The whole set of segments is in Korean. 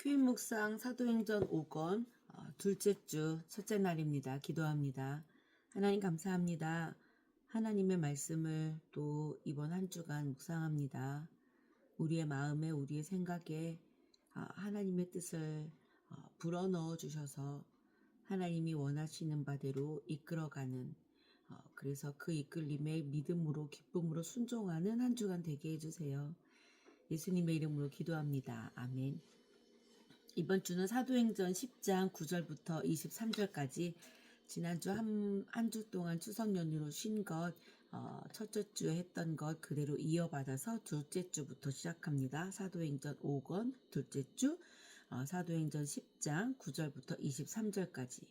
휴일 묵상 사도행전 5권 둘째 주 첫째 날입니다. 기도합니다. 하나님 감사합니다. 하나님의 말씀을 또 이번 한 주간 묵상합니다. 우리의 마음에 우리의 생각에 하나님의 뜻을 불어넣어 주셔서 하나님이 원하시는 바대로 이끌어가는 그래서 그 이끌림에 믿음으로 기쁨으로 순종하는 한 주간 되게 해주세요. 예수님의 이름으로 기도합니다. 아멘. 이번 주는 사도행전 10장 9절부터 23절까지 지난주 한 주 동안 추석 연휴로 쉰 것, 첫째 주에 했던 것 그대로 이어받아서 둘째 주부터 시작합니다. 사도행전 5권 둘째 주, 사도행전 10장 9절부터 23절까지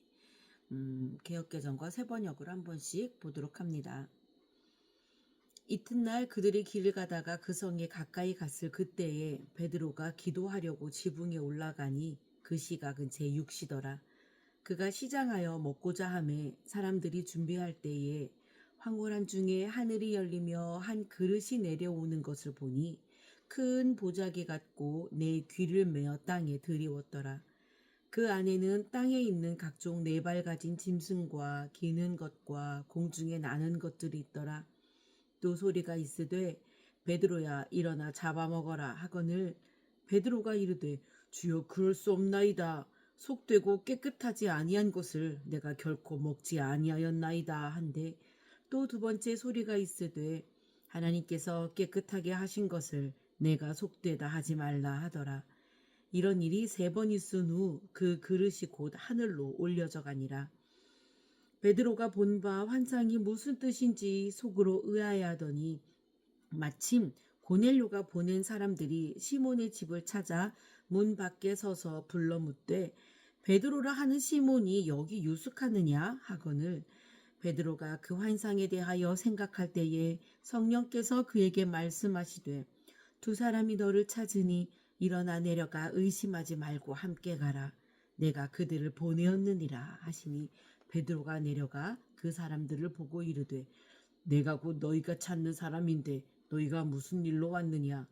개역개정과 새번역으로 한 번씩 보도록 합니다. 이튿날 그들이 길을 가다가 그 성에 가까이 갔을 그때에 베드로가 기도하려고 지붕에 올라가니 그 시각은 제6시더라. 그가 시장하여 먹고자 하매 사람들이 준비할 때에 황홀한 중에 하늘이 열리며 한 그릇이 내려오는 것을 보니 큰 보자기 같고 내 귀를 메어 땅에 들이웠더라. 그 안에는 땅에 있는 각종 네 발 가진 짐승과 기는 것과 공중에 나는 것들이 있더라. 또 소리가 있으되 베드로야 일어나 잡아먹어라 하거늘 베드로가 이르되 주여 그럴 수 없나이다. 속되고 깨끗하지 아니한 것을 내가 결코 먹지 아니하였나이다 한데 또 두 번째 소리가 있으되 하나님께서 깨끗하게 하신 것을 내가 속되다 하지 말라 하더라. 이런 일이 3번 있은 후 그 그릇이 곧 하늘로 올려져 가니라. 베드로가 본 바 환상이 무슨 뜻인지 속으로 의아해하더니 마침 고넬료가 보낸 사람들이 시몬의 집을 찾아 문 밖에 서서 불러 묻되 베드로라 하는 시몬이 여기 유숙하느냐 하거늘 베드로가 그 환상에 대하여 생각할 때에 성령께서 그에게 말씀하시되 두 사람이 너를 찾으니 일어나 내려가 의심하지 말고 함께 가라. 내가 그들을 보내었느니라 하시니 베드로가 내려가 그 사람들을 보고 이르되 내가 곧 너희가 찾는 사람인데 너희가 무슨 일로 왔느냐.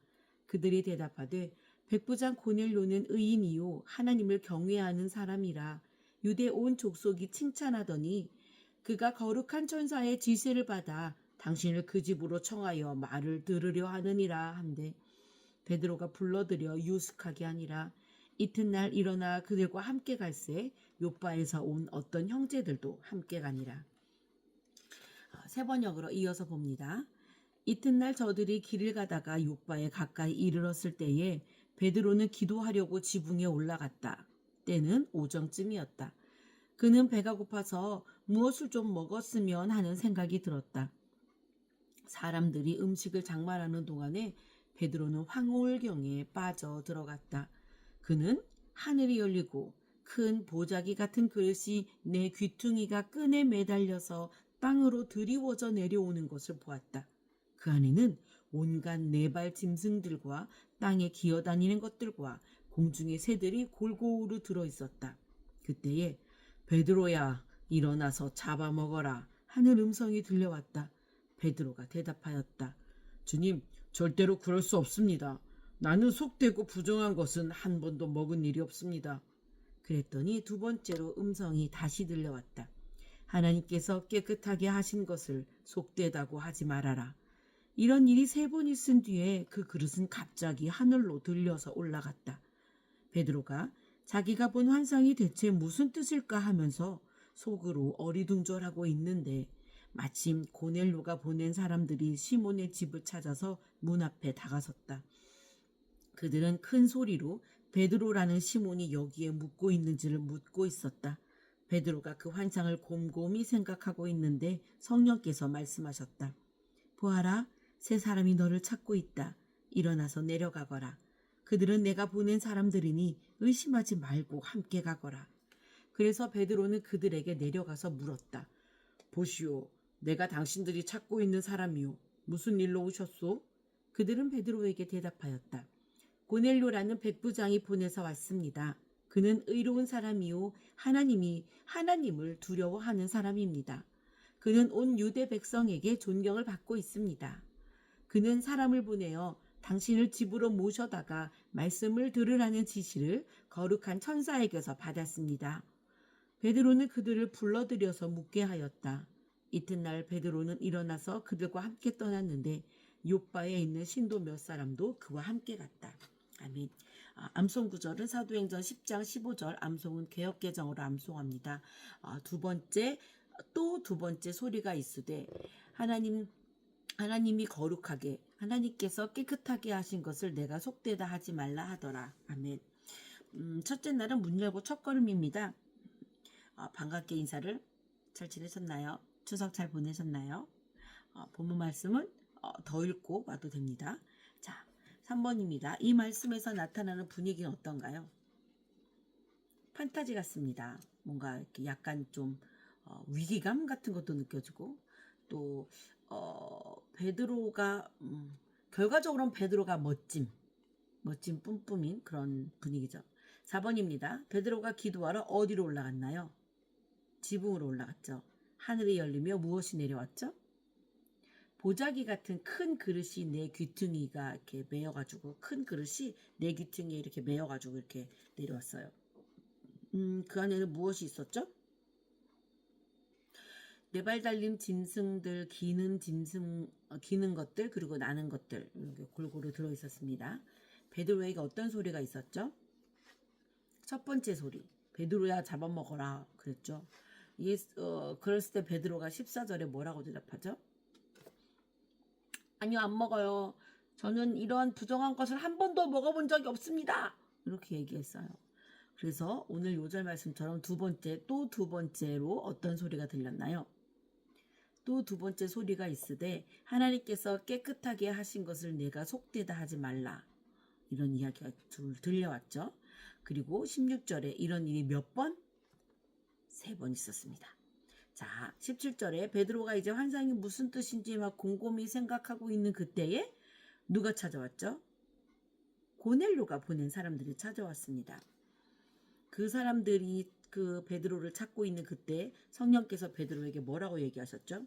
그들이 대답하되 백부장 고넬료는 의인이요 하나님을 경외하는 사람이라 유대 온 족속이 칭찬하더니 그가 거룩한 천사의 지시를 받아 당신을 그 집으로 청하여 말을 들으려 하느니라 한데 베드로가 불러들여 유숙하게 하니라. 이튿날 일어나 그들과 함께 갈새 요바에서 온 어떤 형제들도 함께 가니라. 새번역으로 이어서 봅니다. 이튿날 저들이 길을 가다가 요바에 가까이 이르렀을 때에 베드로는 기도하려고 지붕에 올라갔다. 때는 오정쯤이었다. 그는 배가 고파서 무엇을 좀 먹었으면 하는 생각이 들었다. 사람들이 음식을 장만하는 동안에 베드로는 황홀경에 빠져 들어갔다. 그는 하늘이 열리고 큰 보자기 같은 그릇이 내 귀퉁이가 끈에 매달려서 땅으로 드리워져 내려오는 것을 보았다. 그 안에는 온갖 네 발 짐승들과 땅에 기어다니는 것들과 공중의 새들이 골고루 들어있었다. 그때에 베드로야 일어나서 잡아먹어라 하는 음성이 들려왔다. 베드로가 대답하였다. 주님 절대로 그럴 수 없습니다. 나는 속되고 부정한 것은 한 번도 먹은 일이 없습니다. 그랬더니 두 번째로 음성이 다시 들려왔다. 하나님께서 깨끗하게 하신 것을 속되다고 하지 말아라. 이런 일이 3번 있은 뒤에 그 그릇은 갑자기 하늘로 들려서 올라갔다. 베드로가 자기가 본 환상이 대체 무슨 뜻일까 하면서 속으로 어리둥절하고 있는데 마침 고넬료가 보낸 사람들이 시몬의 집을 찾아서 문 앞에 다가섰다. 그들은 큰 소리로 베드로라는 시몬이 여기에 묵고 있는지를 묻고 있었다. 베드로가 그 환상을 곰곰이 생각하고 있는데 성령께서 말씀하셨다. 보아라, 3 사람이 너를 찾고 있다. 일어나서 내려가거라. 그들은 내가 보낸 사람들이니 의심하지 말고 함께 가거라. 그래서 베드로는 그들에게 내려가서 물었다. 보시오, 내가 당신들이 찾고 있는 사람이요. 무슨 일로 오셨소? 그들은 베드로에게 대답하였다. 고넬료라는 백부장이 보내서 왔습니다. 그는 의로운 사람이요 하나님을 두려워하는 사람입니다. 그는 온 유대 백성에게 존경을 받고 있습니다. 그는 사람을 보내어 당신을 집으로 모셔다가 말씀을 들으라는 지시를 거룩한 천사에게서 받았습니다. 베드로는 그들을 불러들여서 묻게 하였다. 이튿날 베드로는 일어나서 그들과 함께 떠났는데 욥바에 있는 신도 몇 사람도 그와 함께 갔다. 아멘. 암송 구절은 사도행전 10장 15절, 암송은 개역개정으로 암송합니다. 두 번째 소리가 있으되 하나님이 거룩하게 하나님께서 깨끗하게 하신 것을 내가 속되다 하지 말라 하더라. 아멘. 첫째 날은 문 열고 첫걸음입니다. 반갑게 인사를 잘 지내셨나요? 추석 잘 보내셨나요? 본문 말씀은 더 읽고 와도 됩니다. 자, 3번입니다. 이 말씀에서 나타나는 분위기는 어떤가요? 판타지 같습니다. 뭔가 이렇게 약간 좀 위기감 같은 것도 느껴지고 또 베드로가 결과적으로는 베드로가 멋짐 뿜뿜인 그런 분위기죠. 4번입니다. 베드로가 기도하러 어디로 올라갔나요? 지붕으로 올라갔죠. 하늘이 열리며 무엇이 내려왔죠? 보자기 같은 큰 그릇이 내 귀퉁이가 이렇게 메어가지고 큰 그릇이 내 귀퉁이에 이렇게 메어가지고 이렇게 내려왔어요. 그 안에는 무엇이 있었죠? 네 발 달린 짐승들, 기는 것들, 그리고 나는 것들 이렇게 골고루 들어 있었습니다. 베드로에게 어떤 소리가 있었죠? 첫 번째 소리, 베드로야 잡아먹어라 그랬죠. 그랬을 때 베드로가 14절에 뭐라고 대답하죠? 아니요, 안 먹어요. 저는 이런 부정한 것을 한 번도 먹어본 적이 없습니다. 이렇게 얘기했어요. 그래서 오늘 요절 말씀처럼 두 번째로 어떤 소리가 들렸나요? 또 두 번째 소리가 있으되 하나님께서 깨끗하게 하신 것을 내가 속되다 하지 말라. 이런 이야기가 들려왔죠. 그리고 16절에 이런 일이 몇 번? 3번 있었습니다. 자, 17절에 베드로가 이제 환상이 무슨 뜻인지 막 곰곰이 생각하고 있는 그때에 누가 찾아왔죠? 고넬료가 보낸 사람들이 찾아왔습니다. 그 사람들이 그 베드로를 찾고 있는 그때 성령께서 베드로에게 뭐라고 얘기하셨죠?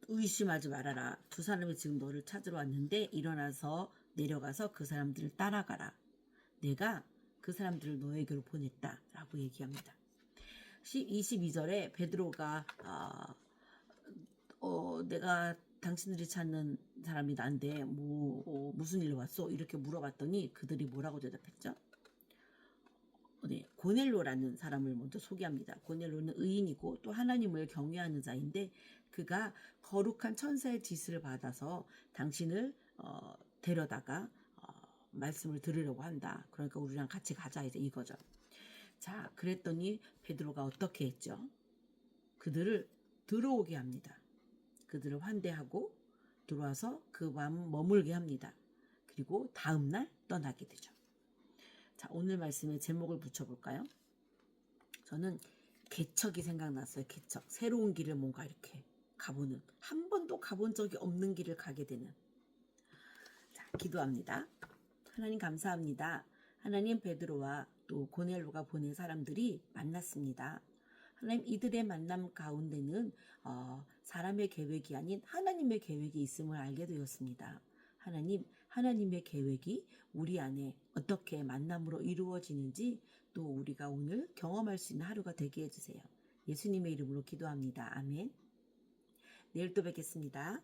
의심하지 말아라. 두 사람이 지금 너를 찾으러 왔는데 일어나서 내려가서 그 사람들을 따라가라. 내가 그 사람들을 너에게로 보냈다. 라고 얘기합니다. 22절에 베드로가 내가 당신들이 찾는 사람이 난데 무슨 일로 왔어? 이렇게 물어봤더니 그들이 뭐라고 대답했죠? 네, 고넬로라는 사람을 먼저 소개합니다. 고넬로는 의인이고 또 하나님을 경외하는 자인데 그가 거룩한 천사의 지시를 받아서 당신을 데려다가 말씀을 들으려고 한다. 그러니까 우리랑 같이 가자 이제 이거죠. 자, 그랬더니 베드로가 어떻게 했죠? 그들을 들어오게 합니다. 그들을 환대하고 들어와서 그 밤 머물게 합니다. 그리고 다음날 떠나게 되죠. 자, 오늘 말씀에 제목을 붙여볼까요? 저는 개척이 생각났어요. 개척. 새로운 길을 뭔가 이렇게 가보는, 한 번도 가본 적이 없는 길을 가게 되는. 자, 기도합니다. 하나님 감사합니다. 하나님, 베드로와 또 고넬로가 보낸 사람들이 만났습니다. 하나님, 이들의 만남 가운데는 사람의 계획이 아닌 하나님의 계획이 있음을 알게 되었습니다. 하나님의 계획이 우리 안에 어떻게 만남으로 이루어지는지 또 우리가 오늘 경험할 수 있는 하루가 되게 해주세요. 예수님의 이름으로 기도합니다. 아멘. 내일 또 뵙겠습니다.